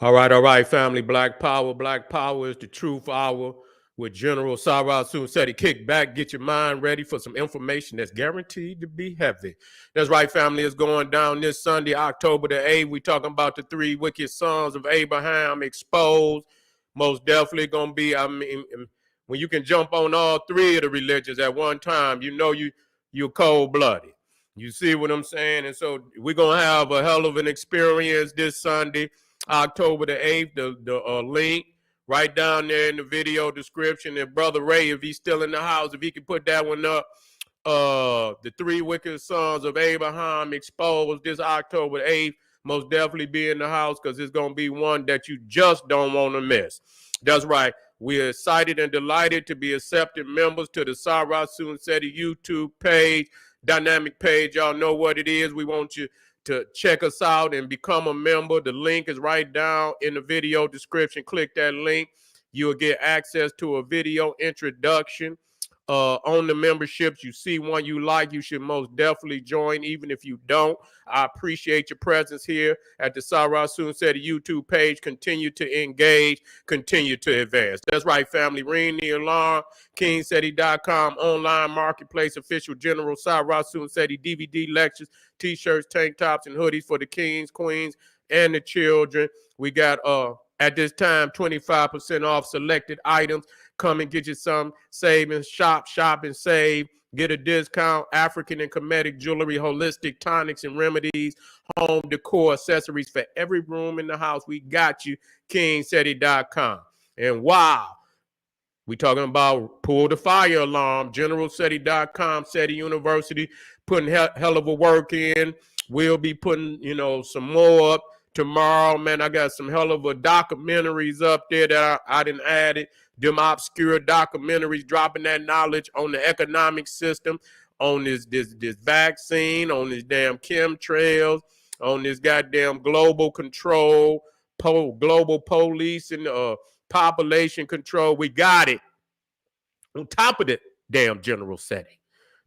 All right, family. Black Power. Black Power is the truth hour with General Sarah Sunseti. Kick back, get your mind ready for some information that's guaranteed to be heavy. That's right, family. It's going down this Sunday, October the 8th. We talking about the three wicked sons of Abraham exposed. Most definitely going to be, when you can jump on all three of the religions at one time, you know you're cold-blooded. You see what I'm saying? And so we're going to have a hell of an experience this Sunday. October the 8th, the link right down there in the video description. And Brother Ray, if he's still in the house, if he can put that one up, the three wicked sons of Abraham exposed this October 8th, most definitely be in the house because it's going to be one that you just don't want to miss. That's right. We're excited and delighted to be accepted members to the Sarah Sunseti YouTube page, dynamic page. Y'all know what it is. We want you to check us out and become a member. The link is right down in the video description. Click that link. You'll get access to a video introduction on the memberships. You see one you like, you should most definitely join. Even if you don't, I appreciate your presence here at the Sarah Sunseti YouTube page. Continue to engage, continue to advance. That's right, family. Ring the alarm. KingSeti.com online marketplace, official General Sarah Sunseti DVD lectures, t-shirts, tank tops, and hoodies for the kings, queens, and the children. We got at this time 25% off selected items. Come and get you some savings. Shop and save. Get a discount. African and Kemetic jewelry, holistic tonics and remedies, home decor, accessories for every room in the house. We got you. KingSeti.com. And wow, we talking about pull the fire alarm. GeneralSeti.com, SETI University, putting hell of a work in. We'll be putting, some more up tomorrow. Man, I got some hell of a documentaries up there that I didn't add it. Them obscure documentaries dropping that knowledge on the economic system, on this vaccine, on this damn chemtrails, on this goddamn global control, global police and population control. We got it. On top of the damn general setting,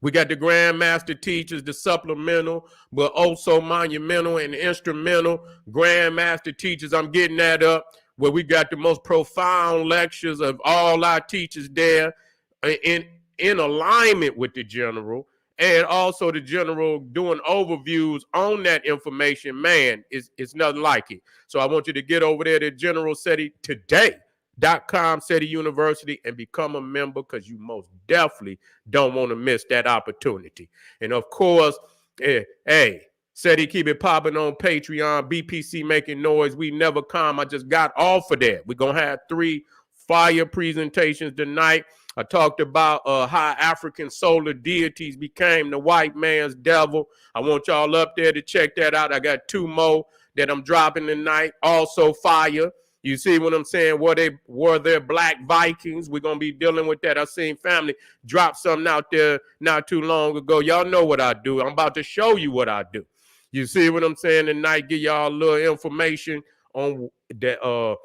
we got the grandmaster teachers, the supplemental, but also monumental and instrumental grandmaster teachers. I'm getting that up, where we got the most profound lectures of all our teachers there in alignment with the general, and also the general doing overviews on that information. Man, it's nothing like it. So I want you to get over there to General SETI today.com, SETI University, and become a member, because you most definitely don't want to miss that opportunity. And of course, hey, SETI keep it popping on Patreon, BPC making noise. We never come. I just got off of that. We're going to have 3 fire presentations tonight. I talked about how African solar deities became the white man's devil. I want y'all up there to check that out. I got 2 more that I'm dropping tonight. Also fire. You see what I'm saying? Were there black Vikings? We're going to be dealing with that. I seen family drop something out there not too long ago. Y'all know what I do. I'm about to show you what I do. You see what I'm saying tonight? Give y'all a little information on the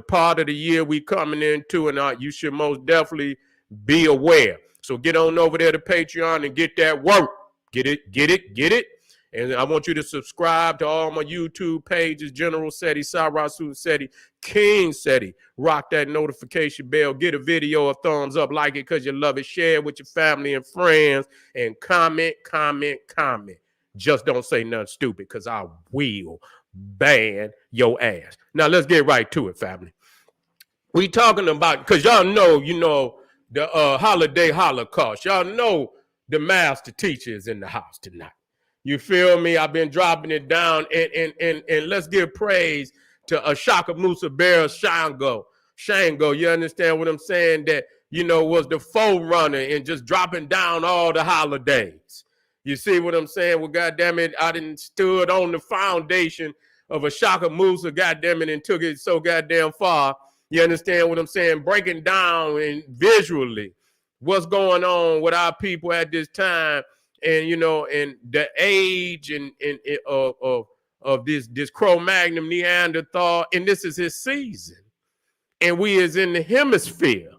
part of the year we coming into, and you should most definitely be aware. So get on over there to Patreon and get that work. Get it. And I want you to subscribe to all my YouTube pages, General SETI, Sarah Sunseti, King SETI. Rock that notification bell. Get a video a thumbs up. Like it because you love it. Share it with your family and friends. And comment. Just don't say nothing stupid, because I will ban your ass. Now, let's get right to it, family. We talking about, because y'all know, the holiday holocaust. Y'all know the master teacher is in the house tonight. You feel me? I've been dropping it down, and let's give praise to Ashaka Musa Bear Shango. You understand what I'm saying? That, was the forerunner in just dropping down all the holidays. You see what I'm saying? Well, goddamn it, I done stood on the foundation of Ashaka Musa, goddamn it, and took it so goddamn far. You understand what I'm saying? Breaking down and visually what's going on with our people at this time, and and the age and of this Cro-Magnon Neanderthal, and this is his season, and we is in the hemisphere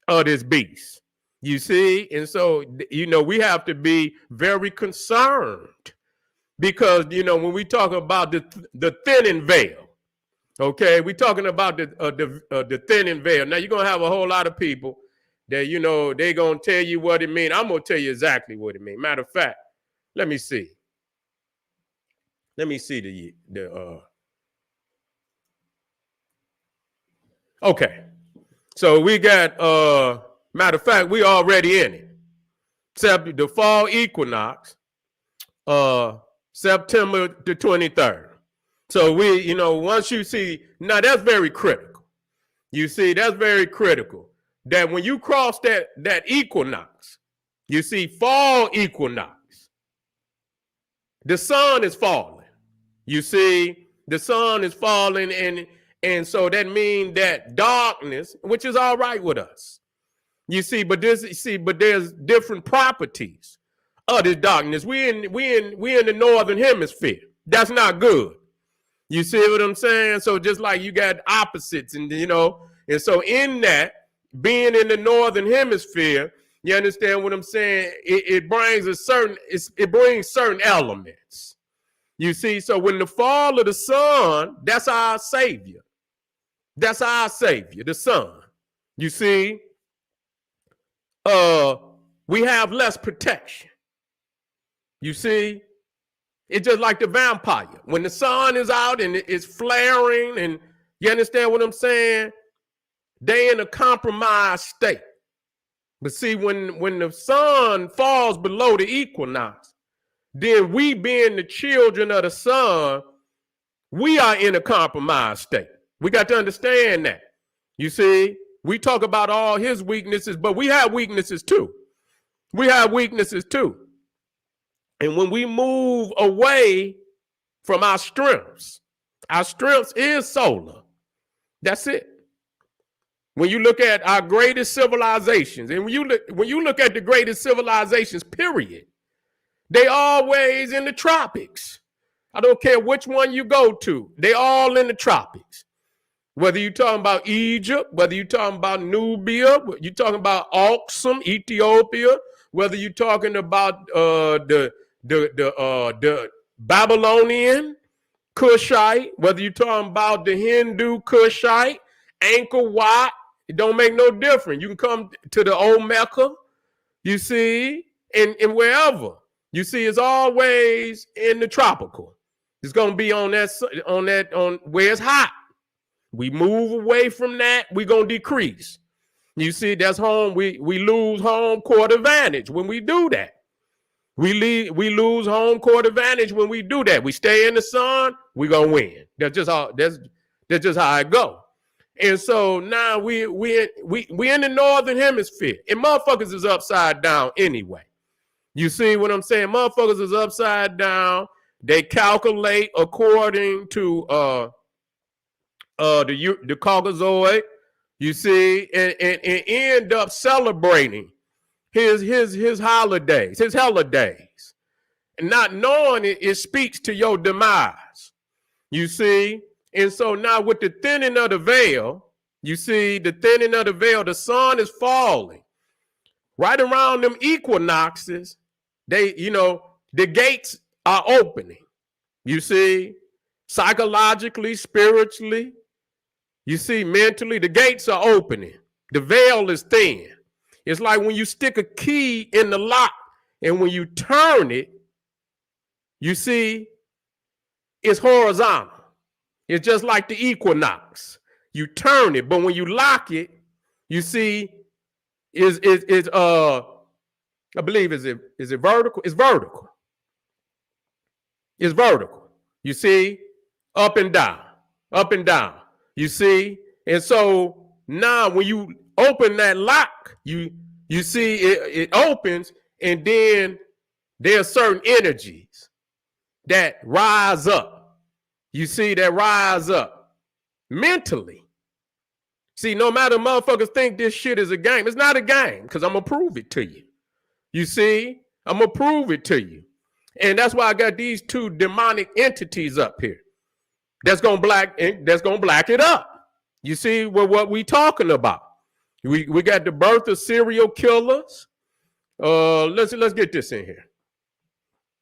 of this beast. You see? And so, we have to be very concerned, because, when we talk about the thinning veil, Okay, we're talking about the thinning veil. Now you're gonna have a whole lot of people that they gonna tell you what it means. I'm gonna tell you exactly what it means. Matter of fact, let me see. Let me see the okay. So we got matter of fact, we already in it. Except the fall equinox, September the 23rd. So once you see, now that's very critical. You see, that's very critical. That when you cross that equinox, you see fall equinox, the sun is falling. You see, the sun is falling, and so that means that darkness, which is all right with us. You see, but there's different properties of this darkness. We in the northern hemisphere. That's not good. You see what I'm saying? So just like you got opposites, and so in that, being in the northern hemisphere, you understand what I'm saying? It brings certain elements. You see, so when the fall of the sun, that's our savior. That's our savior, the sun. You see, we have less protection. You see, it's just like the vampire. When the sun is out and it's flaring, and you understand what I'm saying? They in a compromised state. But see, when the sun falls below the equinox, then we being the children of the sun, we are in a compromised state. We got to understand that. You see, we talk about all his weaknesses, but we have weaknesses too. We have weaknesses too. And when we move away from our strengths is solar. That's it. When you look at our greatest civilizations, and when you look at the greatest civilizations, period, they always in the tropics. I don't care which one you go to, they all in the tropics. Whether you're talking about Egypt, whether you're talking about Nubia, you're talking about Aksum, Ethiopia, whether you're talking about the Babylonian Kushite, whether you're talking about the Hindu Kushite, Angkor Wat, it don't make no difference. You can come to the old Mecca, you see, and wherever. You see, it's always in the tropical. It's gonna be on where it's hot. We move away from that, we're gonna decrease. You see, that's home. We lose home court advantage when we do that. We lose home court advantage when we do that. We stay in the sun, we're gonna win. That's just how it go. And so now we in the northern hemisphere, and motherfuckers is upside down anyway. You see what I'm saying? Motherfuckers is upside down. They calculate according to the Caucasoid. You see, and end up celebrating his holidays, his holidays, and not knowing it speaks to your demise. You see, and so now with the thinning of the veil, you see the thinning of the veil, the sun is falling right around them equinoxes. The gates are opening. You see, psychologically, spiritually, you see, mentally, the gates are opening. The veil is thin. It's like when you stick a key in the lock, and when you turn it, you see, it's horizontal. It's just like the equinox. You turn it, but when you lock it, you see, I believe is it vertical? It's vertical. It's vertical. You see, up and down, up and down. You see, and so now when you open that lock, you see it opens, and then there are certain energies that rise up. You see, that rise up mentally. See, no matter motherfuckers think this shit is a game, it's not a game, because I'm gonna prove it to you. You see, I'm gonna prove it to you. And that's why I got these two demonic entities up here. That's gonna black it up. You see what we talking about. We got the birth of serial killers. Let's get this in here.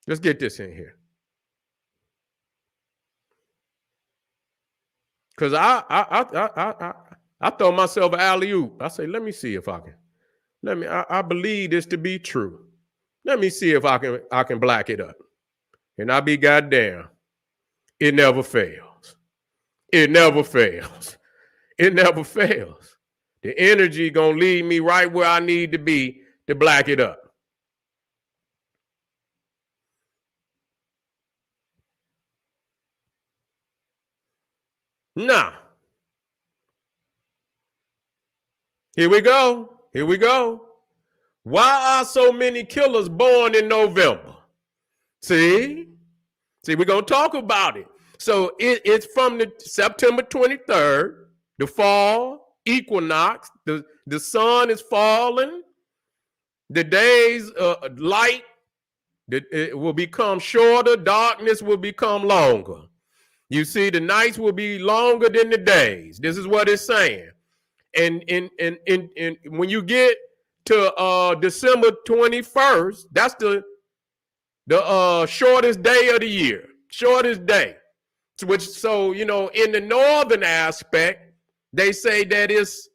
Let's get this in here. Because I throw myself an alley-oop. I say, let me see if I can. I believe this to be true. Let me see if I can black it up. And I be goddamn. It never fails. It never fails. It never fails. The energy gonna lead me right where I need to be to black it up. Now, here we go. Here we go. Why are so many killers born in November? See, we're going to talk about it. So it's from the September 23rd, the fall equinox. The sun is falling. The days light, it will become shorter. Darkness will become longer. You see, the nights will be longer than the days. This is what it's saying. And when you get to December 21st, that's the shortest day of the year, shortest day. So, you know, in the northern aspect, they say that it's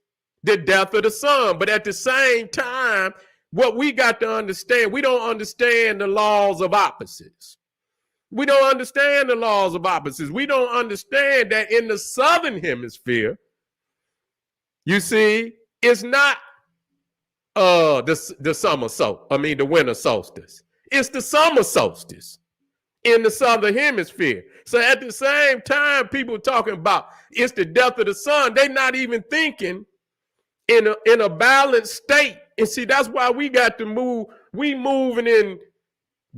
the death of the sun. But at the same time, what we got to understand, we don't understand the laws of opposites. We don't understand the laws of opposites. We don't understand that in the southern hemisphere, you see, it's not the winter solstice. It's the summer solstice in the southern hemisphere. So at the same time, people talking about it's the death of the sun, they're not even thinking in a balanced state. And see, that's why we got to move. We moving in,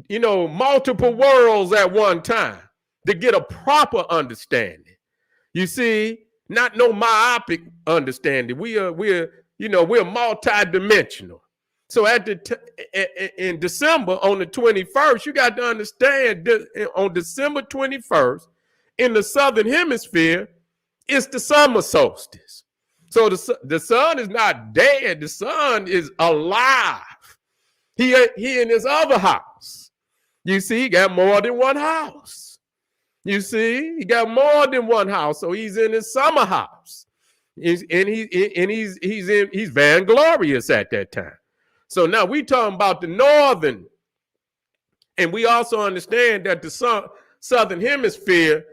you know, multiple worlds at one time to get a proper understanding. You see, not no myopic understanding. We're multidimensional. So in December on the 21st, you got to understand that on December 21st in the southern hemisphere, it's the summer solstice. So the sun is not dead. The sun is alive. He in his other house. You see, he got more than one house. You see, he got more than one house. So he's in his summer house. He's vainglorious at that time. So now we talking about the northern, and we also understand that the southern hemisphere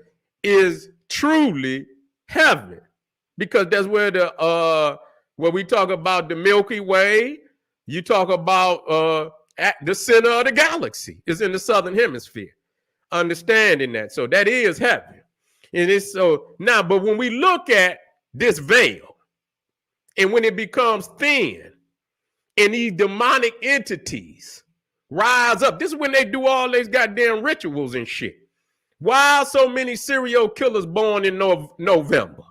is truly heaven, because that's where where we talk about the Milky Way. You talk about at the center of the galaxy is in the southern hemisphere. Understanding that, so that is heaven, and it's so now. But when we look at this veil, and when it becomes thin, and these demonic entities rise up, this is when they do all these goddamn rituals and shit. Why are so many serial killers born in November?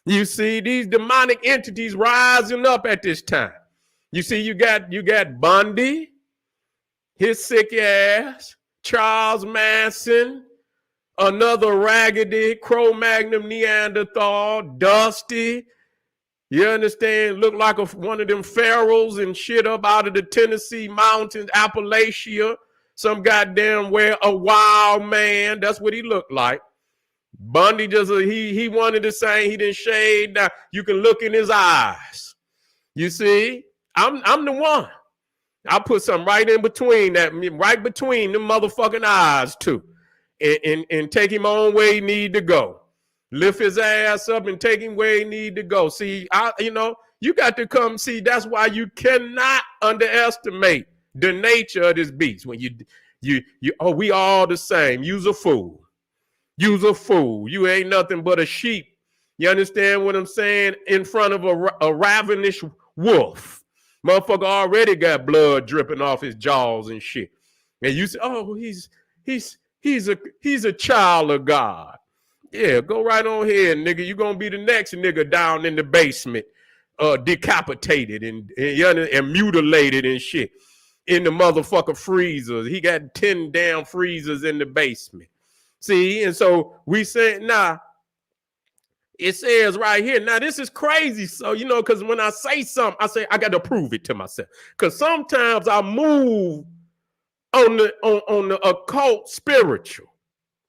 You see these demonic entities rising up at this time. You see, you got Bundy, his sick ass, Charles Manson, another raggedy Cro-Magnon Neanderthal, Dusty. You understand? Look like one of them pharaohs and shit up out of the Tennessee mountains, Appalachia. Some goddamn a wild man. That's what he looked like. Bundy he wanted to say he didn't shade. Now you can look in his eyes. You see, I'm the one. I put something right in between that, right between them motherfucking eyes too, and take him on where he need to go. Lift his ass up and take him where he need to go. See, you got to come see. That's why you cannot underestimate the nature of this beast. When we all the same. You's a fool. You's a fool. You ain't nothing but a sheep. You understand what I'm saying? In front of a ravenous wolf. Motherfucker already got blood dripping off his jaws and shit. And you say, oh, he's a child of God. Yeah, go right on here, nigga. You're going to be the next nigga down in the basement, decapitated and mutilated and shit in the motherfucker freezers. He got 10 damn freezers in the basement. See, and so we say, it says right here. Now, this is crazy. So, because when I say something, I say I got to prove it to myself. Because sometimes I move on the occult spiritual.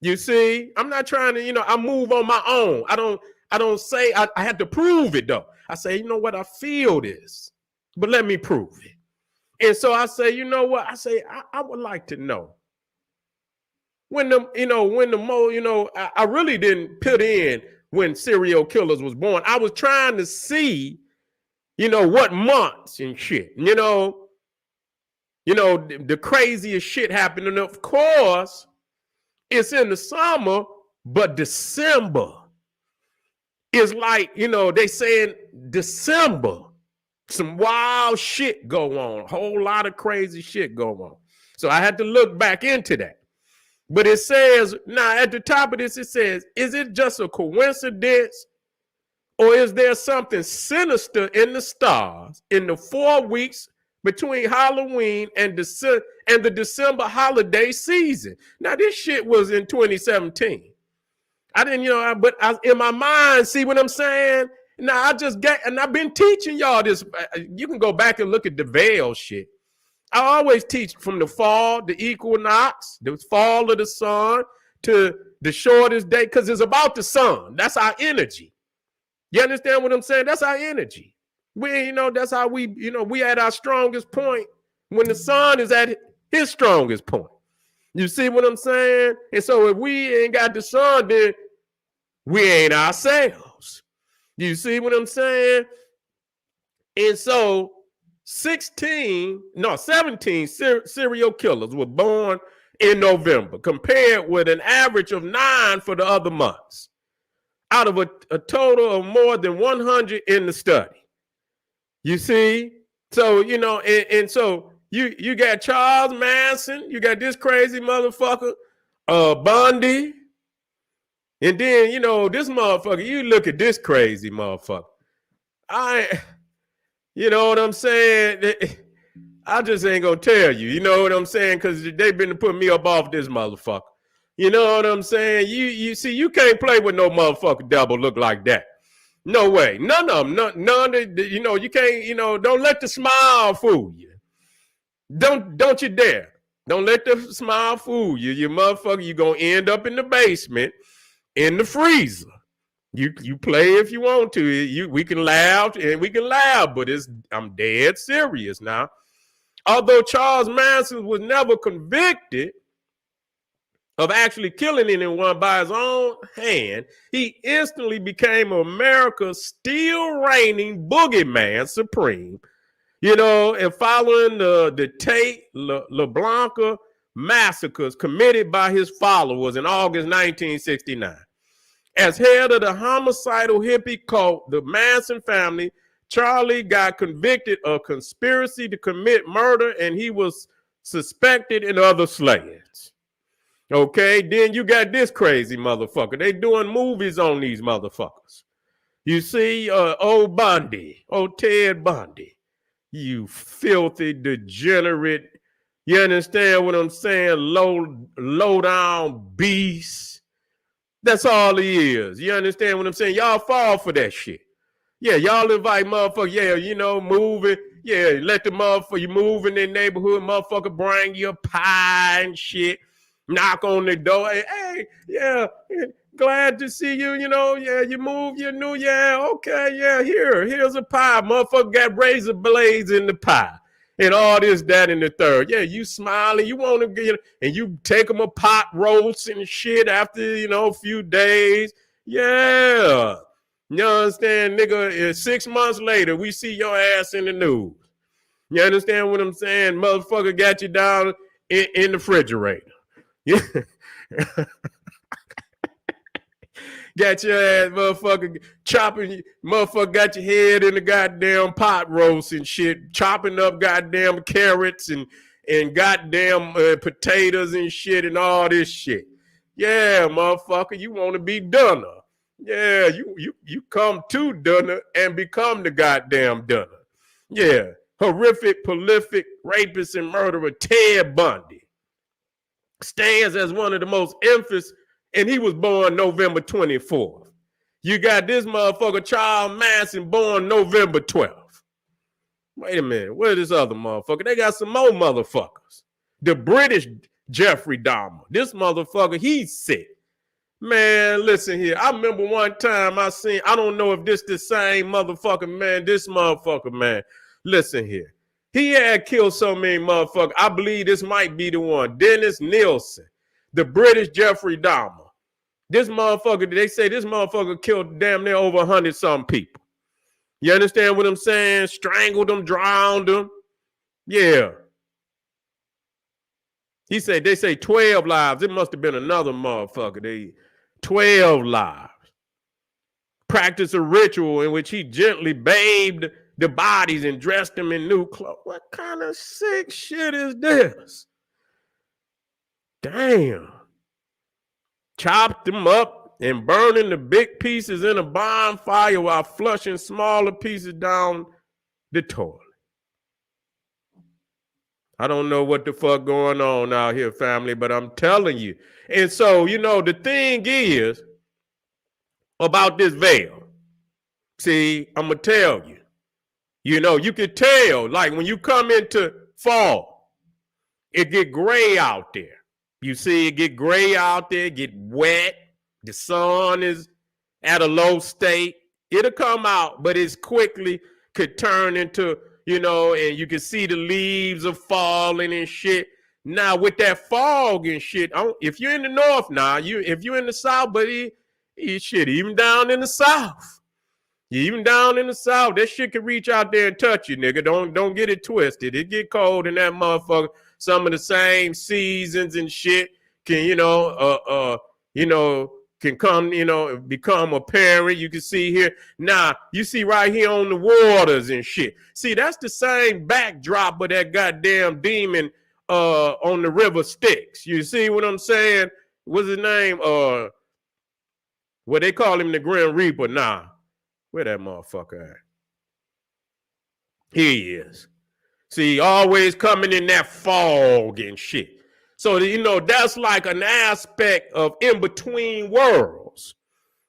You see, I'm not trying to, I move on my own. I don't say I had to prove it though. I say, you know what, I feel this, but let me prove it. And so I say, you know what? I say, I would like to know when I really didn't put in when serial killers was born. I was trying to see, what months and shit, the craziest shit happened. And of course, it's in the summer, but December is like, they saying December, some wild shit go on, a whole lot of crazy shit go on. So I had to look back into that. But it says, now at the top of this, it says, is it just a coincidence or is there something sinister in the stars in the 4 weeks between Halloween and the December holiday season? Now, this shit was in 2017. I didn't, in my mind, see what I'm saying? Now, and I've been teaching y'all this. You can go back and look at the veil shit. I always teach from the fall, the equinox, the fall of the sun, to the shortest day, because it's about the sun. That's our energy. You understand what I'm saying? That's our energy. That's how we at our strongest point when the sun is at his strongest point. You see what I'm saying? And so if we ain't got the sun, then we ain't ourselves. You see what I'm saying? And so 17 serial killers were born in November, compared with an average of 9 for the other months, out of a total of more than 100 in the study. You see? So, and so you got Charles Manson, you got this crazy motherfucker, Bundy, and then, this motherfucker, you look at this crazy motherfucker. You know what I'm saying? I just ain't gonna tell you, you know what I'm saying? Because they've been putting me up off this motherfucker. You know what I'm saying? You see, you can't play with no motherfucker double look like that. No way. None of them. None of, you can't, don't let the smile fool you. Don't you dare. Don't let the smile fool you. You motherfucker, you're gonna end up in the basement, in the freezer. You play if you want to. We can laugh, but I'm dead serious now. Although Charles Manson was never convicted of actually killing anyone by his own hand, he instantly became America's still reigning boogeyman supreme. And following the Tate LaBlanca massacres committed by his followers in August 1969. As head of the homicidal hippie cult, the Manson family, Charlie got convicted of conspiracy to commit murder, and he was suspected in other slayings. Okay, then you got this crazy motherfucker. They doing movies on these motherfuckers. You see, old Ted Bundy, you filthy degenerate. You understand what I'm saying? Low down beast. That's all he is. You understand what I'm saying? Y'all fall for that shit. Yeah, y'all invite motherfucker, moving. Yeah, let the motherfucker, you move in their neighborhood, motherfucker bring you a pie and shit. Knock on the door. Hey, yeah, glad to see you, yeah, you move, you new, yeah, okay, yeah, here's a pie. Motherfucker got razor blades in the pie. And all this, that, and the third. Yeah, you smiling, you want to get, and you take them a pot roast and shit after, a few days. Yeah. You understand, nigga? 6 months later, we see your ass in the news. You understand what I'm saying? Motherfucker got you down in the refrigerator. Yeah. Got your ass, motherfucker, chopping, motherfucker got your head in the goddamn pot roast and shit, chopping up goddamn carrots and goddamn potatoes and shit and all this shit. Yeah, motherfucker, you want to be Dunner. Yeah, you come to Dunner and become the goddamn Dunner. Yeah, horrific, prolific rapist and murderer Ted Bundy stands as one of the most infamous, and he was born November 24th. You got this motherfucker, Charles Manson, born November 12th. Wait a minute, where's this other motherfucker? They got some more motherfuckers. The British Jeffrey Dahmer. This motherfucker, he's sick. Man, listen here. I remember one time I don't know if this the same motherfucker, man. This motherfucker, man. Listen here. He had killed so many motherfuckers. I believe this might be the one. Dennis Nielsen, the British Jeffrey Dahmer. This motherfucker, they say this motherfucker killed damn near over 100-some people. You understand what I'm saying? Strangled them, drowned them. Yeah. They say 12 lives. It must have been another motherfucker. 12 lives. Practice a ritual in which he gently bathed the bodies and dressed them in new clothes. What kind of sick shit is this? Damn. Chopped them up and burning the big pieces in a bonfire while flushing smaller pieces down the toilet. I don't know what the fuck going on out here, family, but I'm telling you. And so, the thing is about this veil. See, I'm going to tell you. You can tell, like when you come into fall, it get gray out there. You see, it get gray out there, get wet. The sun is at a low state. It'll come out, but it's quickly could turn into, and you can see the leaves are falling and shit. Now, with that fog and shit, if you're in the north now, if you're in the south, but shit, even down in the south. Even down in the south, that shit can reach out there and touch you, nigga. Don't get it twisted. It get cold in that motherfucker. Some of the same seasons and shit can, can come, become apparent. You can see here. Now, you see right here on the waters and shit. See, that's the same backdrop of that goddamn demon on the river Styx. You see what I'm saying? What's his name? They call him the Grim Reaper now. Where that motherfucker at? Here he is. See, always coming in that fog and shit. So, that's like an aspect of in-between worlds.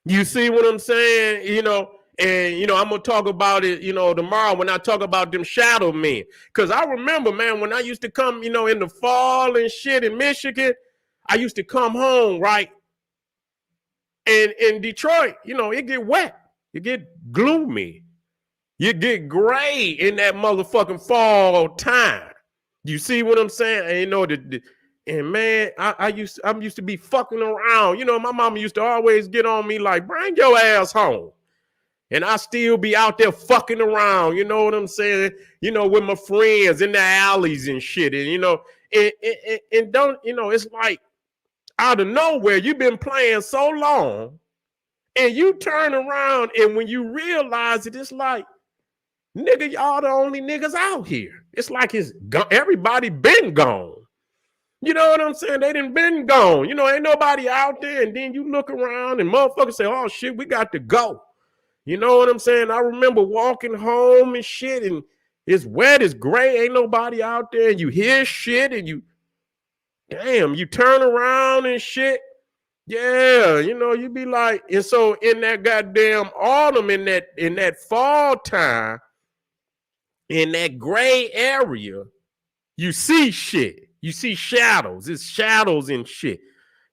You see what I'm saying? And, I'm going to talk about it, tomorrow when I talk about them shadow men. Because I remember, man, when I used to come, in the fall and shit in Michigan, I used to come home, right? And in Detroit, it get wet. You get gloomy. You get gray in that motherfucking fall time. You see what I'm saying? And and man, I'm used to be fucking around. My mama used to always get on me like, bring your ass home. And I still be out there fucking around. You know what I'm saying? With my friends in the alleys and shit. And, and don't, it's like out of nowhere, you've been playing so long. And you turn around, and when you realize it, it's like, nigga, y'all the only niggas out here. It's like everybody been gone. You know what I'm saying? They done been gone. Ain't nobody out there. And then you look around, and motherfuckers say, oh, shit, we got to go. You know what I'm saying? I remember walking home and shit, and it's wet, it's gray, ain't nobody out there. And you hear shit, and you turn around and shit. Yeah, you be like, and so in that goddamn autumn, in that fall time, in that gray area, you see shit. You see shadows. It's shadows and shit.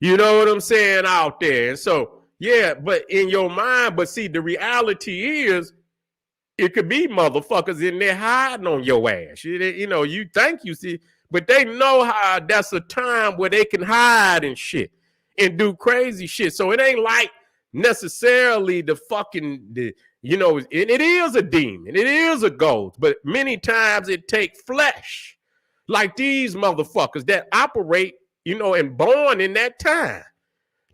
You know what I'm saying out there. And so, yeah, but in your mind, but see, the reality is, it could be motherfuckers in there hiding on your ass. You think you see, but they know how that's a time where they can hide and shit. And do crazy shit. So it ain't like necessarily and it is a demon. It is a ghost. But many times it takes flesh. Like these motherfuckers that operate, and born in that time.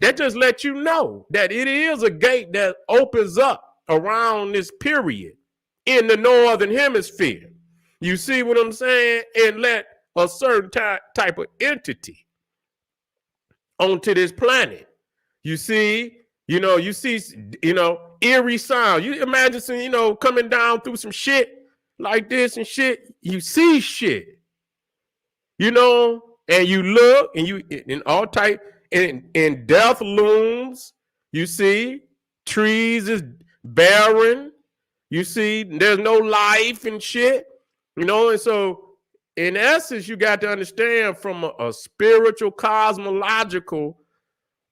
That just lets you know that it is a gate that opens up around this period in the northern hemisphere. You see what I'm saying? And let a certain type of entity onto this planet. You see, eerie sound. You imagine some, coming down through some shit like this and shit. You see shit, and you look and you in all type and death looms. You see, trees is barren. You see, there's no life and shit, and so in essence, you got to understand from a spiritual, cosmological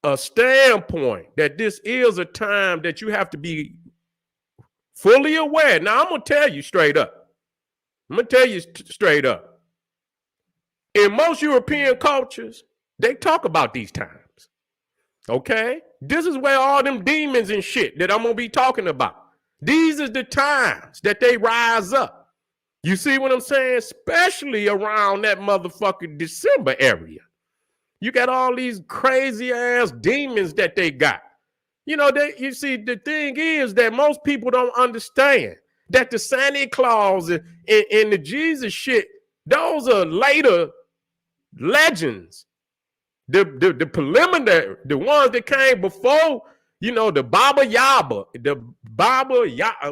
a standpoint that this is a time that you have to be fully aware. Now, I'm going to tell you straight up. Straight up. In most European cultures, they talk about these times. Okay? This is where all them demons and shit that I'm going to be talking about. These are the times that they rise up. You see what I'm saying? Especially around that motherfucking December area. You got all these crazy ass demons that they got. You know, you see, the thing is that most people don't understand that the Santa Claus and the Jesus shit, those are later legends. The preliminary, the ones that came before, you know, the Baba Yaga,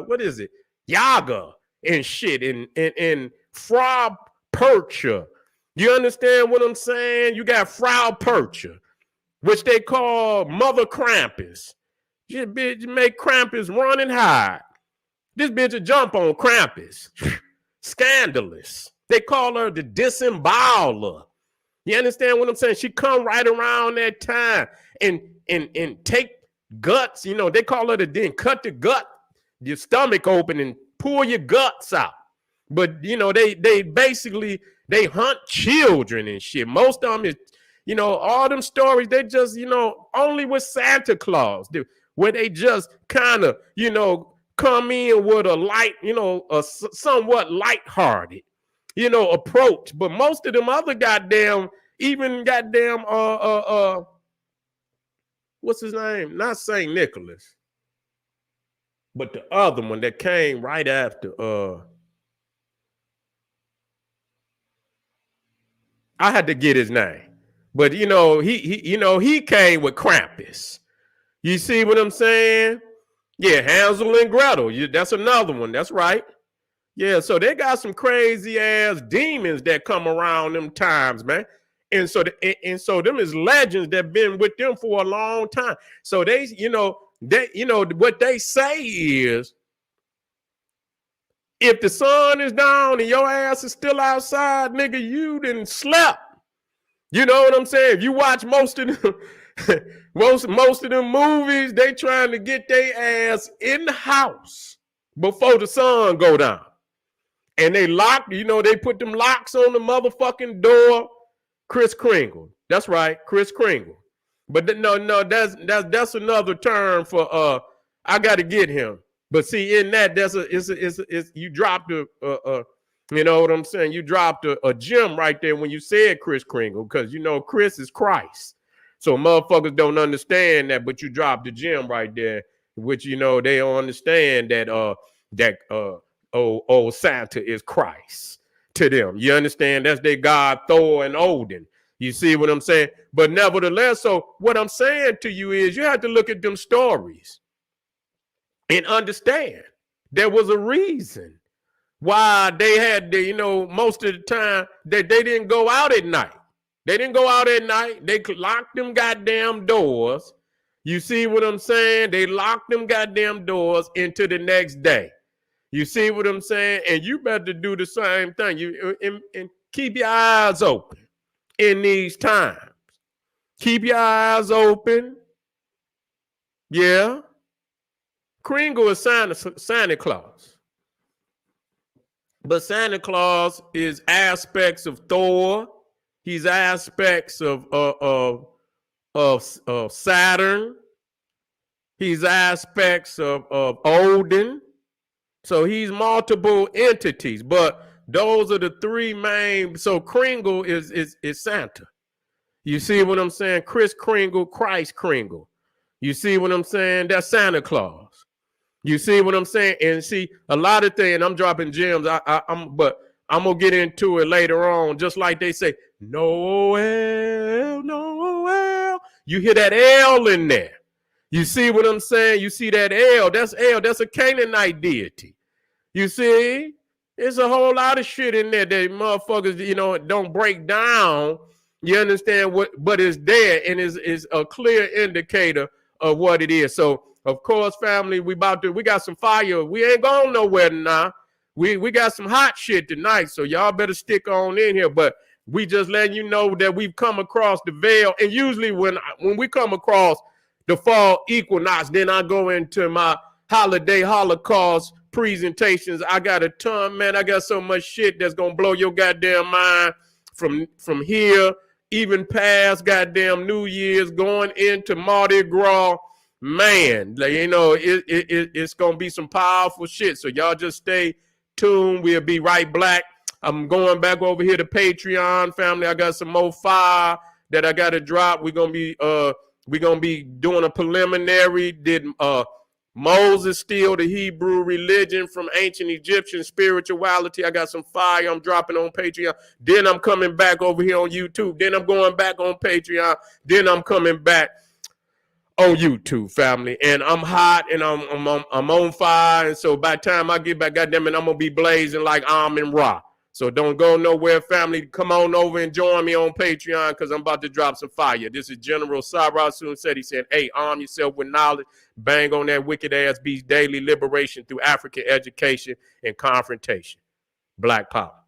what is it? Yaga and shit, and Frau Percha. You understand what I'm saying? You got Frau Percha, which they call Mother Krampus. This bitch make Krampus run and hide. This bitch will jump on Krampus. Scandalous. They call her the disemboweler. You understand what I'm saying? She come right around that time and take guts. You know, they call her cut the gut, your stomach open and pull your guts out. But, you know, they basically, they hunt children and shit. Most of them is, you know, all them stories, they just, you know, only with Santa Claus, where they just kind of, you know, come in with a light, you know, a somewhat lighthearted, you know, approach. But most of them other goddamn, even goddamn, what's his name? Not St. Nicholas, but the other one that came right after, I had to get his name, but you know, he came with Krampus. You see what I'm saying? Yeah, Hansel and Gretel. That's another one. That's right. Yeah, so they got some crazy ass demons that come around them times, man. And so them is legends that been with them for a long time. So they, what they say is, if the sun is down and your ass is still outside, nigga, you didn't slept. You know what I'm saying? If you watch most of them, most of them movies, they trying to get their ass in the house before the sun go down. And they lock, you know, they put them locks on the motherfucking door. Kris Kringle. That's right, Kris Kringle. But no, that's another term for I gotta get him. But see, in that, you dropped you know what I'm saying? You dropped a gem right there when you said Kris Kringle, because you know Chris is Christ. So motherfuckers don't understand that, but you dropped the gem right there, which you know they don't understand that old Santa is Christ to them. You understand? That's their God, Thor and Odin. You see what I'm saying? But nevertheless, so what I'm saying to you is you have to look at them stories and understand there was a reason why they had the, you know, most of the time that they didn't go out at night. They didn't go out at night. They locked them goddamn doors. You see what I'm saying? They locked them goddamn doors into the next day. You see what I'm saying? And you better do the same thing. And keep your eyes open in these times. Keep your eyes open. Yeah. Kringle is Santa Claus. But Santa Claus is aspects of Thor. He's aspects of Saturn. He's aspects of Odin. So he's multiple entities, but those are the three main. So Kringle is Santa. You see what I'm saying? Kris Kringle, Christ Kringle. You see what I'm saying? That's Santa Claus. You see what I'm saying? And see, a lot of things, I'm dropping gems, but I'm going to get into it later on, just like they say, Noel, Noel. You hear that L in there. You see what I'm saying? You see that L. That's a Canaanite deity. You see? There's a whole lot of shit in there that motherfuckers, you know, don't break down. You understand what? But it's there and is a clear indicator of what it is. So, of course, family, we got some fire. We ain't going nowhere now. We got some hot shit tonight, so y'all better stick on in here. But We just letting you know that we've come across the veil. And usually when we come across the fall equinox, then I go into my holiday Holocaust presentations. I got a ton, man. I got so much shit that's gonna blow your goddamn mind from here, even past goddamn New Year's, going into Mardi Gras. Man, like, you know, it's gonna be some powerful shit. So y'all just stay tuned. We'll be right back. I'm going back over here to Patreon, family. I got some more fire that I gotta drop. We're gonna be doing a preliminary. Did Moses steal the Hebrew religion from ancient Egyptian spirituality? I got some fire I'm dropping on Patreon. Then I'm coming back over here on YouTube. Then I'm going back on Patreon. Then I'm coming back on YouTube, family. And I'm hot and I'm on fire. And so by the time I get back, goddamn it, I'm gonna be blazing like Amun Ra. So don't go nowhere, family. Come on over and join me on Patreon because I'm about to drop some fire. This is General Cyrus Soon said. He said, hey, arm yourself with knowledge. Bang on that wicked ass beast. Daily liberation through African education and confrontation. Black power.